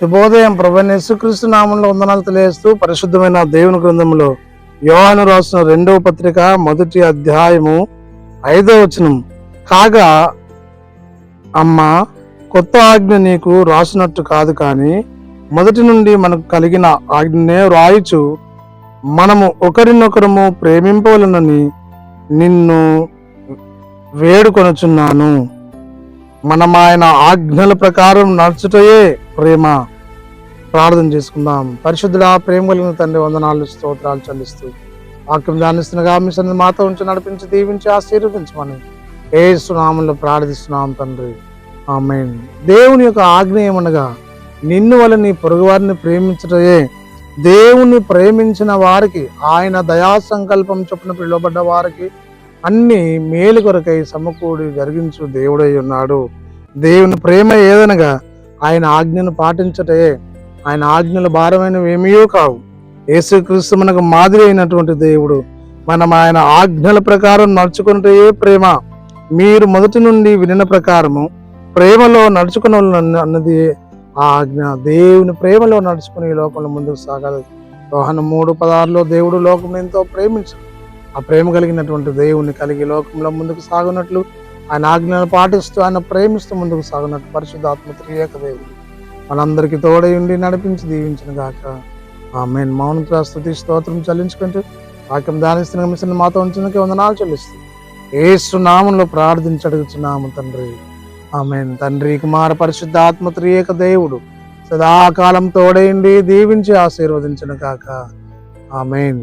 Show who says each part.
Speaker 1: శుభోదయం. ప్రభువైన యేసుక్రీస్తు నామంలో వందనాలు తెలియజేస్తూ పరిశుద్ధమైన దేవుని గ్రంథంలో యోహాను రాసిన 2వ పత్రిక 1వ అధ్యాయము 5వ వచనం. కాగా అమ్మ, కొత్త ఆజ్ఞ నీకు రాసినట్టు కాదు, కానీ మొదటి నుండి మనకు కలిగిన ఆజ్ఞనే రాయిచు మనము ఒకరినొకరము ప్రేమింపవలనని నిన్ను వేడుకొనుచున్నాను. మనం ఆయన ఆజ్ఞల ప్రకారం నడుచుటయే ప్రేమ. ప్రార్థన చేసుకుందాం. పరిశుద్ధుడా, ప్రేమ కలిగిన తండ్రి, వందనాలు స్తోత్రాలు చెల్లిస్తూ వాక్యం ధ్యానిస్తుండగా మీ సన్నిధి మాతో ఉంచి నడిపించి దీవించి ఆశీర్వదించమని యేసు నామములో ప్రార్థిస్తున్నాం తండ్రి, ఆమేన్. దేవుని యొక్క ఆజ్ఞ ఏమనగా నిన్ను వల్ల నీ పొరుగువారిని ప్రేమించటయే. దేవుని ప్రేమించిన వారికి ఆయన దయా సంకల్పం చొప్పున పిలువబడ్డ వారికి అన్ని మేలు కొరకై సమకూడి జరిగించు దేవుడై ఉన్నాడు. దేవుని ప్రేమ ఏదనగా ఆయన ఆజ్ఞను పాటించటే. ఆయన ఆజ్ఞలు భారమైనవి ఏమీయో కావు. యేసుక్రీస్తు మనకు మాదిరి అయినటువంటి దేవుడు. మనం ఆయన ఆజ్ఞల ప్రకారం నడుచుకుంటే ప్రేమ. మీరు మొదటి నుండి వినిన ప్రకారము ప్రేమలో నడుచుకున్న అన్నది ఆ ఆజ్ఞ. దేవుని ప్రేమలో నడుచుకుని ఈ లోకంలో ముందుకు సాగాలి. యోహాను 3:16 దేవుడు లోకం ఎంతో ప్రేమించాడు. ఆ ప్రేమ కలిగినటువంటి దేవుని కలిగి లోకంలో ముందుకు సాగునట్లు, ఆయన ఆజ్ఞలను పాటిస్తూ ఆయన ప్రేమిస్తూ ముందుకు సాగునట్లు పరిశుద్ధాత్మ త్రియేక దేవుడు మనందరికీ తోడై ఉండి నడిపించి దీవించిన గాక, ఆమేన్. మౌనంతో స్తుతి స్తోత్రం చెల్లించుకుంటూ వాక్యం ధ్యానిస్తున్న మిషన్ మాతో ఉంచినందుకే వందనాలు చెల్లిస్తూ యేసు నామములో ప్రార్థించి అడుగుచున్నాము తండ్రి, ఆమేన్. తండ్రి, కుమార పరిశుద్ధాత్మ త్రియేక దేవుడు సదాకాలం తోడై ఉండి దీవించి ఆశీర్వదించిన గాక, ఆమేన్.